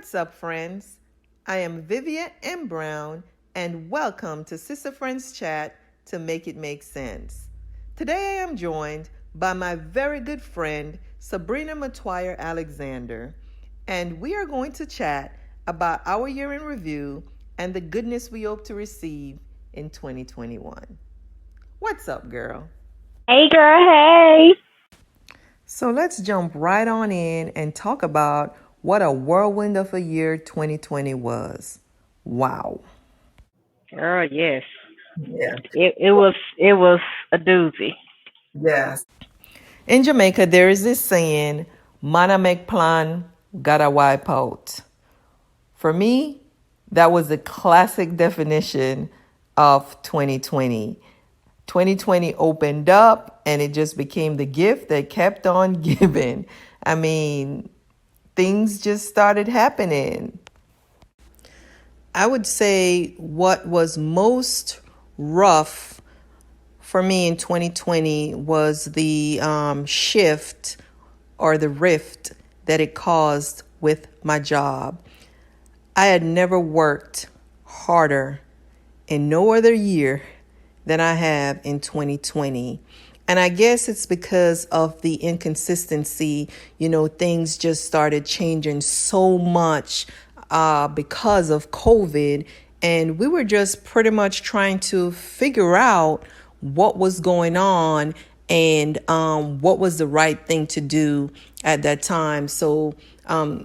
What's up, friends? I am Vivian M. Brown, and welcome to Sister Friends Chat to Make It Make Sense. Today I am joined by my very good friend, Sabrina Matoyer Alexander, and we are going to chat about our year in review and the goodness we hope to receive in 2021. What's up, girl? Hey girl, hey. So let's jump right on in and talk about what a whirlwind of a year 2020 was. Wow. Girl, yes. Yeah. It was a doozy. Yes. In Jamaica, there is this saying, Mana make plan, gotta wipe out. For me, that was the classic definition of 2020. 2020 opened up and it just became the gift that kept on giving. I mean, things just started happening. I would say what was most rough for me in 2020 was the shift or the rift that it caused with my job. I had never worked harder in no other year than I have in 2020. And I guess it's because of the inconsistency. Things just started changing so much because of COVID. And we were just pretty much trying to figure out what was going on and what was the right thing to do at that time. So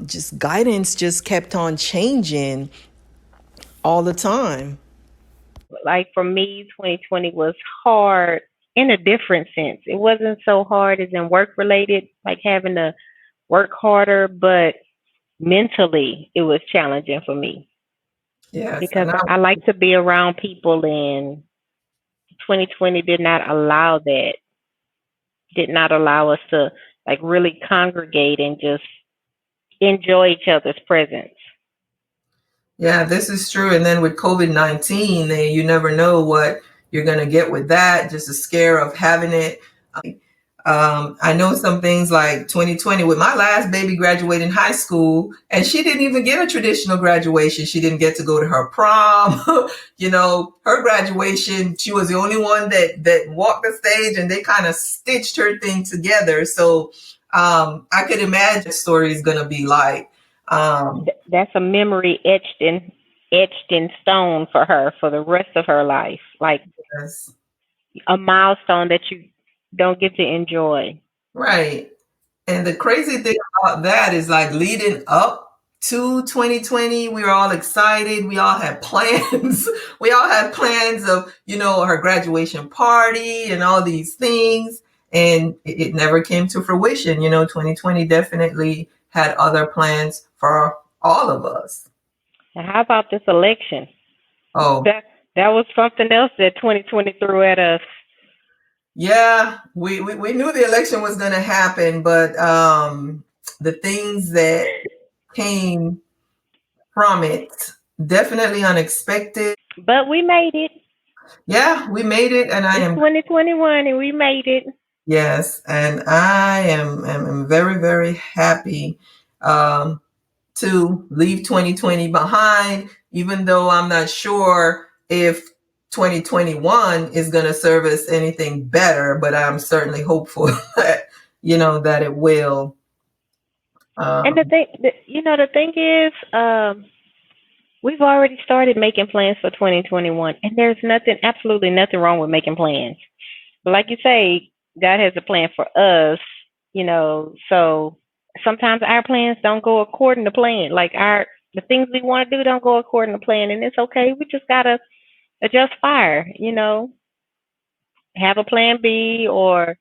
just guidance just kept on changing all the time. Like for me, 2020 was hard in a different sense. It wasn't so hard as in work related, like having to work harder, but mentally it was challenging for me Yes, because I like to be around people, and 2020 did not allow that. Did not allow us to like really congregate and just enjoy each other's presence. yeah, this is true. And then with COVID-19, you never know what you're going to get with that, just the scare of having it. I know some things like 2020 with my last baby graduating high school, and she didn't even get a traditional graduation. She didn't get to go to her prom. Her graduation, she was the only one that walked the stage, and they kind of stitched her thing together. So I could imagine the story is going to be like. That's a memory etched in stone for her for the rest of her life. Like Yes. a milestone that you don't get to enjoy. Right. And the crazy thing about that is like leading up to 2020, we were all excited. We all had plans. We all had plans of, her graduation party and all these things. And it never came to fruition. 2020 definitely had other plans for all of us. And how about this election? Oh, That was something else that 2020 threw at us. yeah, we knew the election was going to happen, but the things that came from it definitely unexpected. But we made it. Yeah, we made it, and I It's am 2021 and we made it. yes, and I am very very happy um, to leave 2020 behind, even though I'm not sure if 2021 is going to serve us anything better, but I'm certainly hopeful that that it will. And the thing is, we've already started making plans for 2021, and there's absolutely nothing wrong with making plans. But like you say, God has a plan for us, so sometimes our plans don't go according to plan. Like the things we want to do don't go according to plan, and it's okay. We just gotta adjust fire, have a plan B, or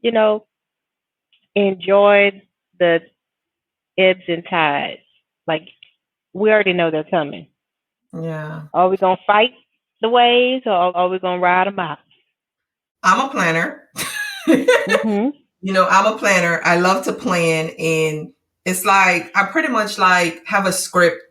you know, enjoy the ebbs and tides. Like we already know they're coming. Yeah, Are we gonna fight the waves, or are we gonna ride them out? I'm a planner. Mhm. I'm a planner. I love to plan, and it's like I pretty much like have a script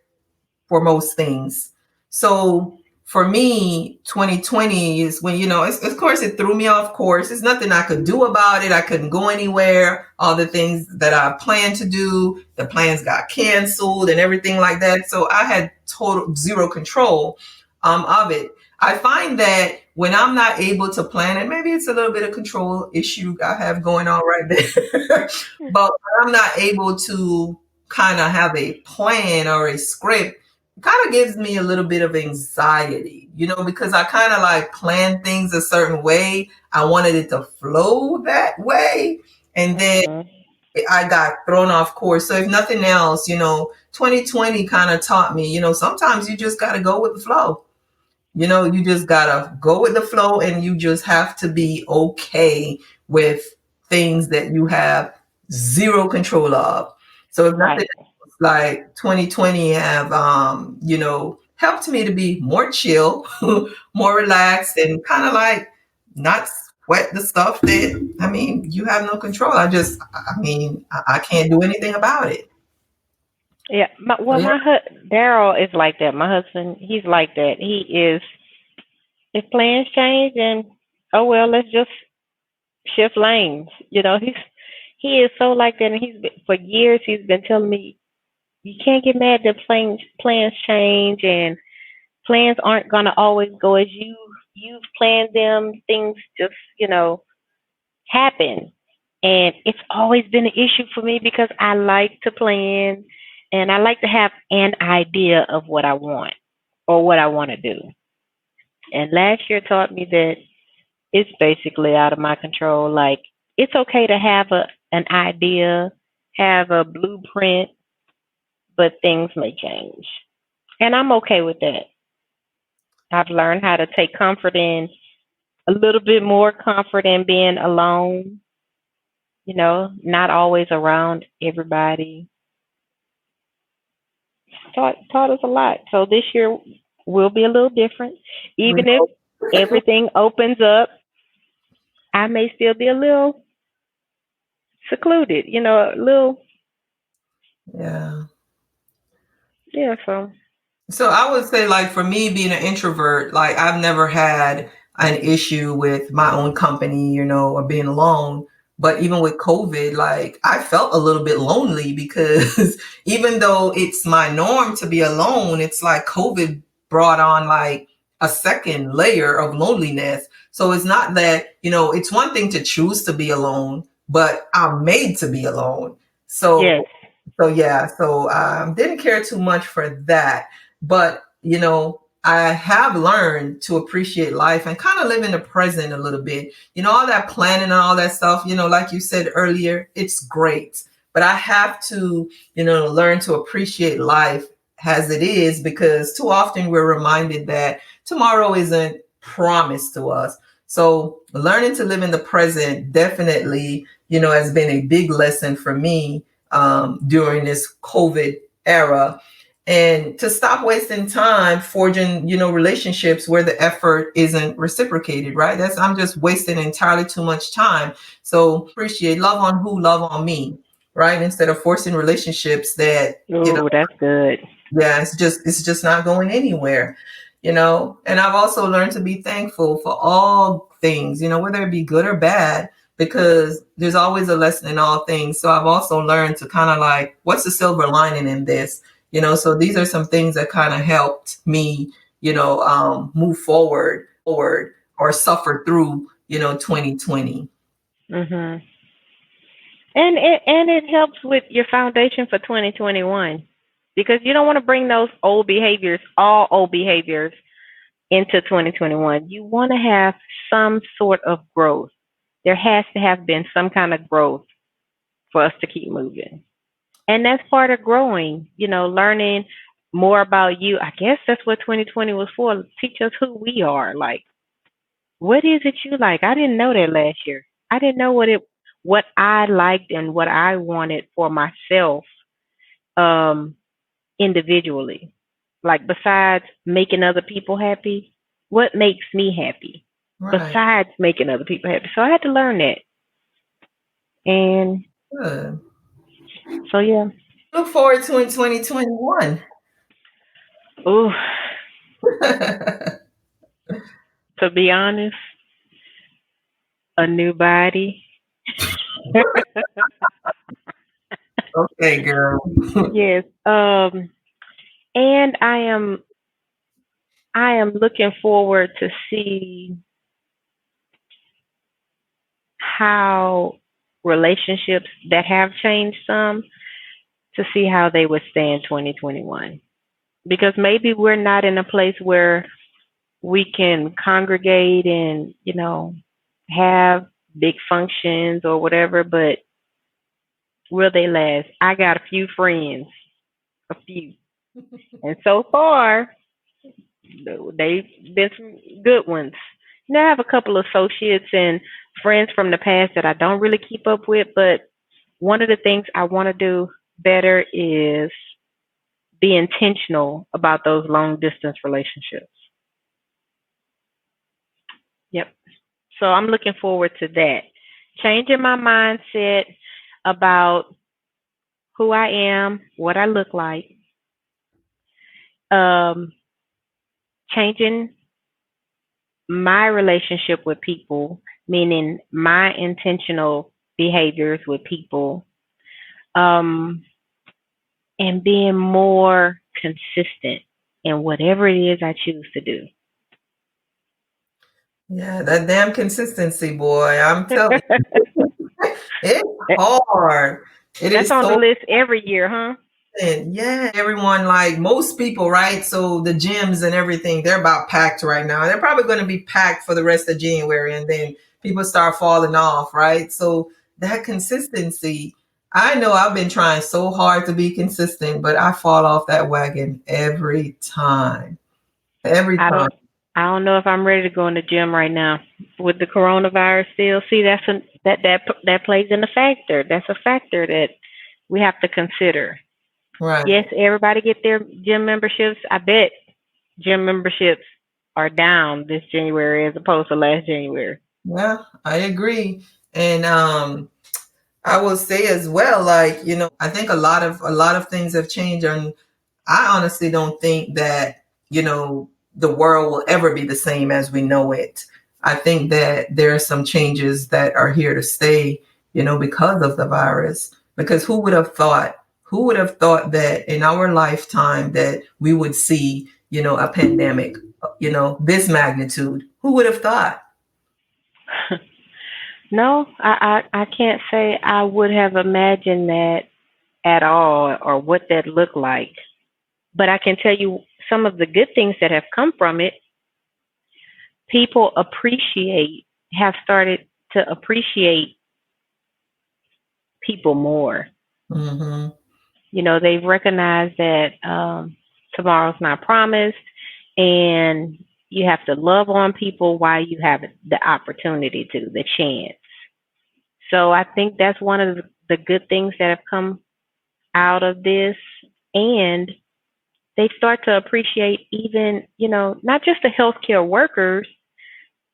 for most things. So for me, 2020 is when, of course, it threw me off course. There's nothing I could do about it. I couldn't go anywhere. All the things that I planned to do, the plans got canceled and everything like that. So I had total zero control of it. I find that when I'm not able to plan it, maybe it's a little bit of control issue I have going on right there. But when I'm not able to kind of have a plan or a script, kind of gives me a little bit of anxiety, because I kind of like plan things a certain way. I wanted it to flow that way. And then I got thrown off course. So if nothing else, 2020 kind of taught me, sometimes you just got to go with the flow. You just got to go with the flow, and you just have to be okay with things that you have zero control of. So if nothing else, like 2020 have, helped me to be more chill, more relaxed, and kind of like not sweat the stuff that, you have no control. I can't do anything about it. Yeah, Daryl is like that. My husband, he's like that. He is. If plans change, and oh well, let's just shift lanes. He is so like that, and for years he's been telling me you can't get mad that plans change, and plans aren't gonna always go as you've planned them. Things just happen, and it's always been an issue for me because I like to plan, and I like to have an idea of what I want or what I want to do. And last year taught me that it's basically out of my control. Like, it's okay to have an idea, have a blueprint, but things may change. And I'm okay with that. I've learned how to take a little bit more comfort in being alone, not always around everybody. Taught us a lot. So this year will be a little different. Even if everything opens up, I may still be a little secluded, a little. Yeah. Yeah, So I would say, like, for me being an introvert, like, I've never had an issue with my own company, or being alone. But even with COVID, like, I felt a little bit lonely because even though it's my norm to be alone, it's like COVID brought on like a second layer of loneliness. So it's not that, it's one thing to choose to be alone, but I'm made to be alone. So, yes. So didn't care too much for that. But, I have learned to appreciate life and kind of live in the present a little bit. All that planning and all that stuff, like you said earlier, it's great. But I have to, learn to appreciate life as it is, because too often we're reminded that tomorrow isn't promised to us. So learning to live in the present definitely, has been a big lesson for me during this COVID era. And to stop wasting time forging, relationships where the effort isn't reciprocated, right? I'm just wasting entirely too much time. So appreciate, love on who, love on me, right? Instead of forcing relationships that, that's good. Yeah, it's just not going anywhere, And I've also learned to be thankful for all things, whether it be good or bad, because there's always a lesson in all things. So I've also learned to kind of like, what's the silver lining in this? So these are some things that kind of helped me, move forward or suffer through, 2020. Mhm. And it helps with your foundation for 2021, because you don't want to bring all old behaviors into 2021. You want to have some sort of growth. There has to have been some kind of growth for us to keep moving. And that's part of growing, learning more about you. I guess that's what 2020 was for. Teach us who we are. Like, what is it you like? I didn't know that last year. I didn't know what I liked and what I wanted for myself, um, individually. Like, besides making other people happy, what makes me happy? Right. Besides making other people happy. So I had to learn that. And good. So yeah. Look forward to in 2021. Ooh. To be honest, a new body. Okay, girl. Yes. And I am looking forward to see how relationships that have changed some to see how they would stand 2021. Because maybe we're not in a place where we can congregate and, have big functions or whatever, but will they last? I got a few friends, a few. And so far, they've been some good ones. I have a couple of associates and friends from the past that I don't really keep up with, but one of the things I want to do better is be intentional about those long distance relationships. Yep. So I'm looking forward to that. Changing my mindset about who I am, what I look like, um, changing my relationship with people, meaning my intentional behaviors with people, um, and being more consistent in whatever it is I choose to do. Yeah, that damn consistency, boy. I'm telling you, it's hard. It That's is on the so. list every year, huh? And yeah, everyone, like most people, right? So the gyms and everything, they're about packed right now. They're probably going to be packed for the rest of January, and then people start falling off, right? So that consistency, I know I've been trying so hard to be consistent, but I fall off that wagon every time. Every I time. don't I don't know if I'm ready to go in the gym right now with the coronavirus still. See, that plays in a factor. That's a factor that we have to consider. Right. Yes, everybody get their gym memberships. I bet gym memberships are down this January as opposed to last January. Yeah, I agree. And I will say as well, like, I think a lot of things have changed, and I honestly don't think that, the world will ever be the same as we know it. I think that there are some changes that are here to stay, because of the virus. Because who would have thought that in our lifetime that we would see, a pandemic, this magnitude? Who would have thought? No, I can't say I would have imagined that at all or what that looked like. But I can tell you some of the good things that have come from it. People have started to appreciate people more. Hmm. They've recognized that tomorrow's not promised, and you have to love on people while you have the opportunity to, the chance. So I think that's one of the good things that have come out of this. And they start to appreciate even, not just the healthcare workers,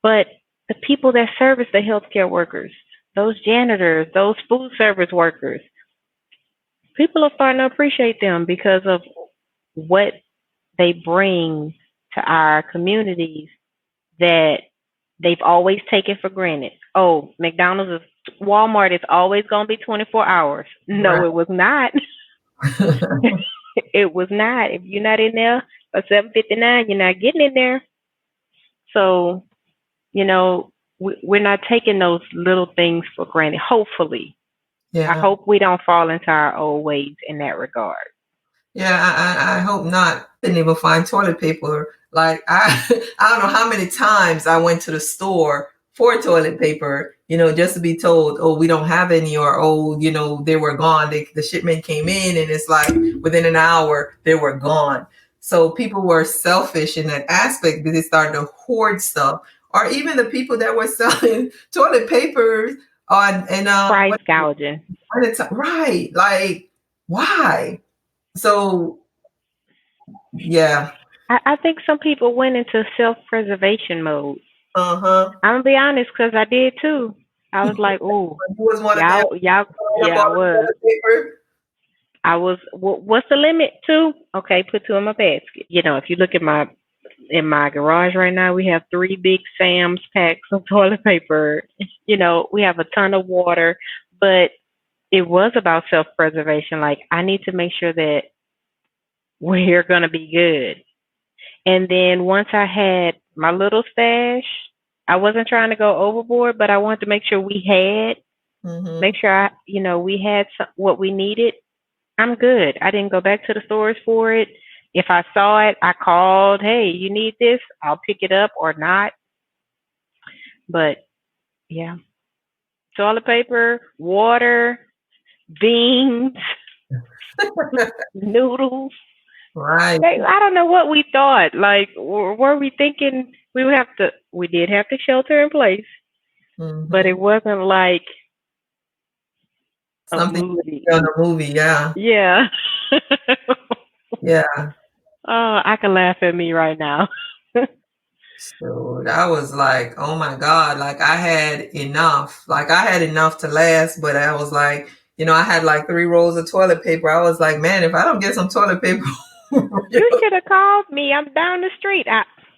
but the people that service the healthcare workers, those janitors, those food service workers. People are starting to appreciate them because of what they bring to our communities that they've always taken for granted. Oh, Walmart is always going to be 24 hours. No, Right. it was not. It was not. If you're not in there by 7:59, you're not getting in there. So, we're not taking those little things for granted. Hopefully, I Yeah. hope we don't fall into our old ways in that regard. Yeah, I hope not. Didn't even find toilet paper. Like I don't know how many times I went to the store for toilet paper, just to be told, oh, we don't have any, or oh, they were gone. The shipment came in, and it's like within an hour they were gone. So people were selfish in that aspect because they started to hoard stuff, or even the people that were selling toilet papers on and Price gouging. right, like why? So yeah. I think some people went into self-preservation mode. Uh-huh. I'm gonna be honest, cause I did too. I was like, "Oh, You was one of them y'all, up yeah, I all the was. toilet paper. I was. What's the limit? Two? Okay, put two in my basket. If you look at my in my garage right now. We have three big Sam's packs of toilet paper. We have a ton of water, but it was about self preservation. Like, I need to make sure that we're going to be good. And then once I had my little stash, I wasn't trying to go overboard, but I wanted to make sure we had, Mm-hmm. make sure we had what we needed. I'm good. I didn't go back to the stores for it. If I saw it, I called, hey, you need this? I'll pick it up or not. But yeah, toilet paper, water, beans, noodles. Right. I don't know what we thought. Like, were we thinking we did have to shelter in place, but Mm-hmm. it wasn't like a Something movie. on a movie, yeah. Yeah. Yeah. Oh, I can laugh at me right now. So that was like, oh my God, like I had enough. Like I had enough to last, but I was like, I had like 3 rolls of toilet paper. I was like, man, if I don't get some toilet paper. You should have called me. I'm down the street.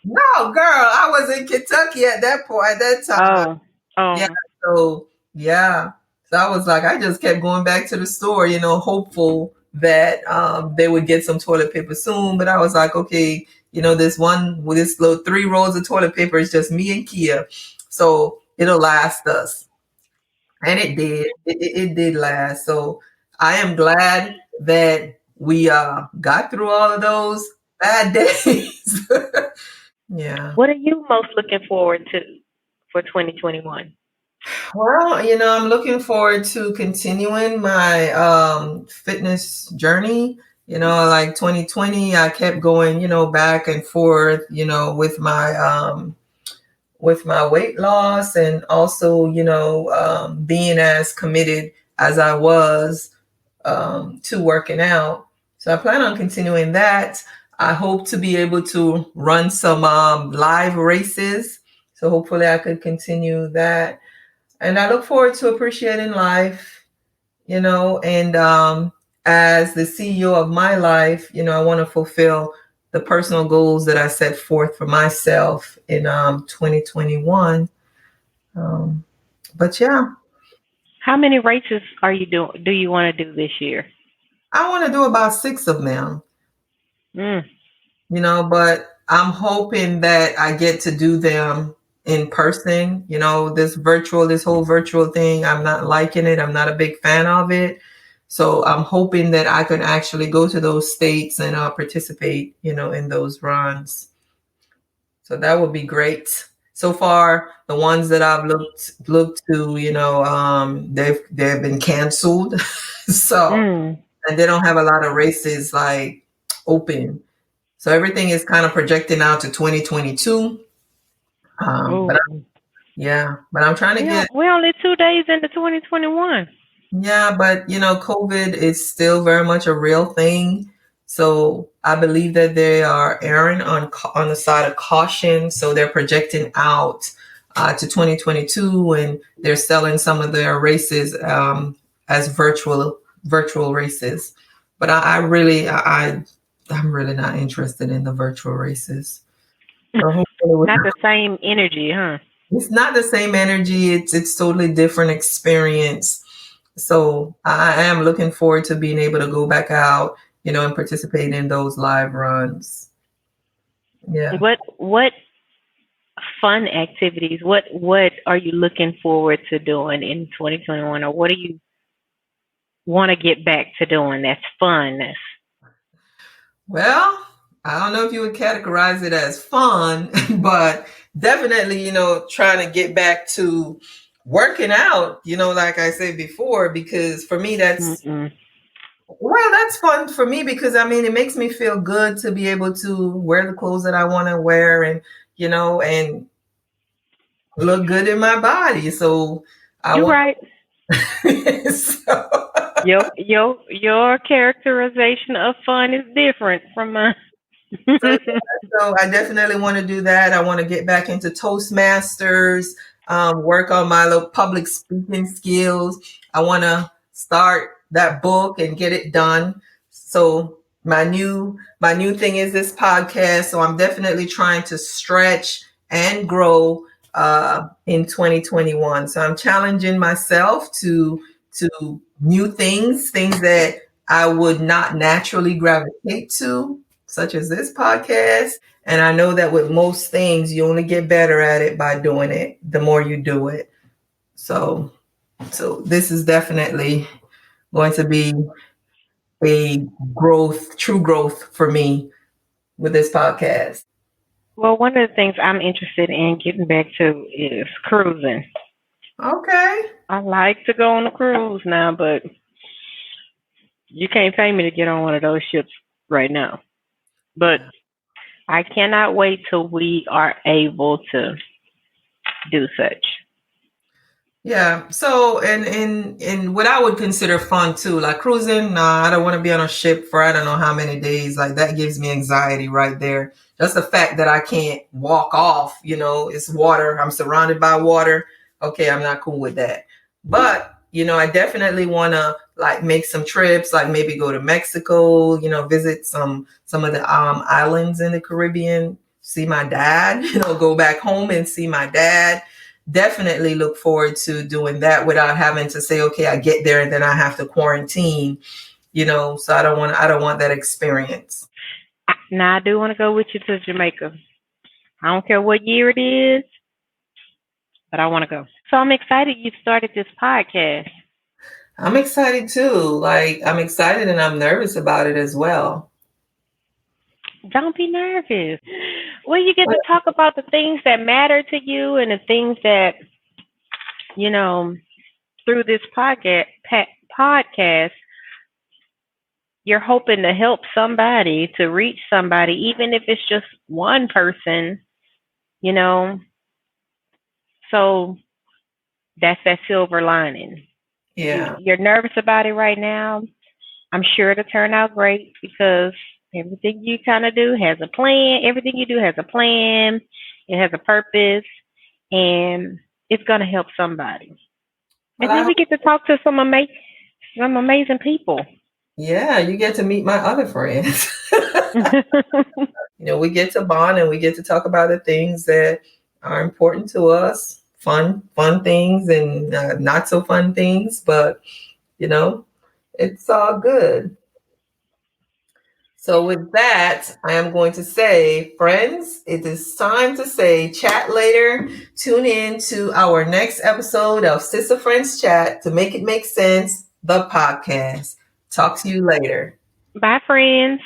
No, girl, I was in Kentucky at that point, at that time. Oh, Yeah. oh. So, yeah. So I was like, I just kept going back to the store, hopeful that they would get some toilet paper soon. But I was like, okay, this one with this little 3 rolls of toilet paper is just me and Kia. So it'll last us. And it did. It did last. So I am glad that we got through all of those bad days. Yeah. What are you most looking forward to for 2021? Well, I'm looking forward to continuing my fitness journey. Like 2020, I kept going, back and forth, with my weight loss, and also, being as committed as I was to working out. So I plan on continuing that. I hope to be able to run some live races. So hopefully I could continue that. And I look forward to appreciating life, and as the CEO of my life, I want to fulfill the personal goals that I set forth for myself in 2021. But yeah, How many races do you want to do this year? I want to do about 6 of them, Mm. but I'm hoping that I get to do them in person. This whole virtual thing, I'm not liking it. I'm not a big fan of it. So I'm hoping that I can actually go to those states and participate, in those runs. So that would be great. So far, the ones that I've looked to, they've been canceled. So, Mm. and they don't have a lot of races like open. So everything is kind of projecting out to 2022. Oh, But I'm trying to get, we're only 2 days into 2021. yeah, but COVID is still very much a real thing. So I believe that they are erring on the side of caution. So they're projecting out to 2022, and they're selling some of their races as virtual races. But I'm really not interested in the virtual races. So Not the same energy, huh? it's not the same energy. It's totally different experience. So I am looking forward to being able to go back out, and participate in those live runs. Yeah. What fun activities? What are you looking forward to doing in 2021, or what do you want to get back to doing that's fun? Well, I don't know if you would categorize it as fun, but definitely, trying to get back to working out, like I said before, because for me, that's fun for me, because I mean, it makes me feel good to be able to wear the clothes that I want to wear, and, and look good in my body. So You're right. So Your characterization of fun is different from mine. So I definitely want to do that. I want to get back into Toastmasters, work on my little public speaking skills. I want to start that book and get it done. So My new thing is this podcast. So I'm definitely trying to stretch and grow in 2021. So I'm challenging myself to new things that I would not naturally gravitate to, such as this podcast. And I know that with most things, you only get better at it by doing it the more you do it. So this is definitely going to be a true growth for me with this podcast. Well, one of the things I'm interested in getting back to is cruising. Okay. I like to go on a cruise now, but you can't pay me to get on one of those ships right now. But I cannot wait till we are able to do such. Yeah. So, and what I would consider fun too, like cruising. Nah, I don't want to be on a ship for I don't know how many days. Like that gives me anxiety right there. Just the fact that I can't walk off. It's water. I'm surrounded by water. Okay, I'm not cool with that. But I definitely want to like make some trips, like maybe go to Mexico. Visit some of the islands in the Caribbean. See my dad. Go back home and see my dad. Definitely look forward to doing that without having to say, okay, I get there and then I have to quarantine, so I don't want that experience. Now, I do want to go with you to Jamaica. I don't care what year it is, but I want to go. So I'm excited you started this podcast. I'm excited too. Like, I'm excited and I'm nervous about it as well. Don't be nervous. Well, you get to talk about the things that matter to you and the things that, through this podcast, you're hoping to help somebody, to reach somebody, even if it's just one person, So that's that silver lining. Yeah. You're nervous about it right now. I'm sure it'll turn out great because everything you kind of do has a plan. Everything you do has a plan. It has a purpose, and it's going to help somebody. And then we get to talk to some amazing people. Yeah, you get to meet my other friends. We get to bond and we get to talk about the things that are important to us, fun things and not so fun things, but it's all good. So with that, I am going to say, friends, it is time to say chat later. Tune in to our next episode of Sister Friends Chat to make it make sense, the podcast. Talk to you later. Bye, friends.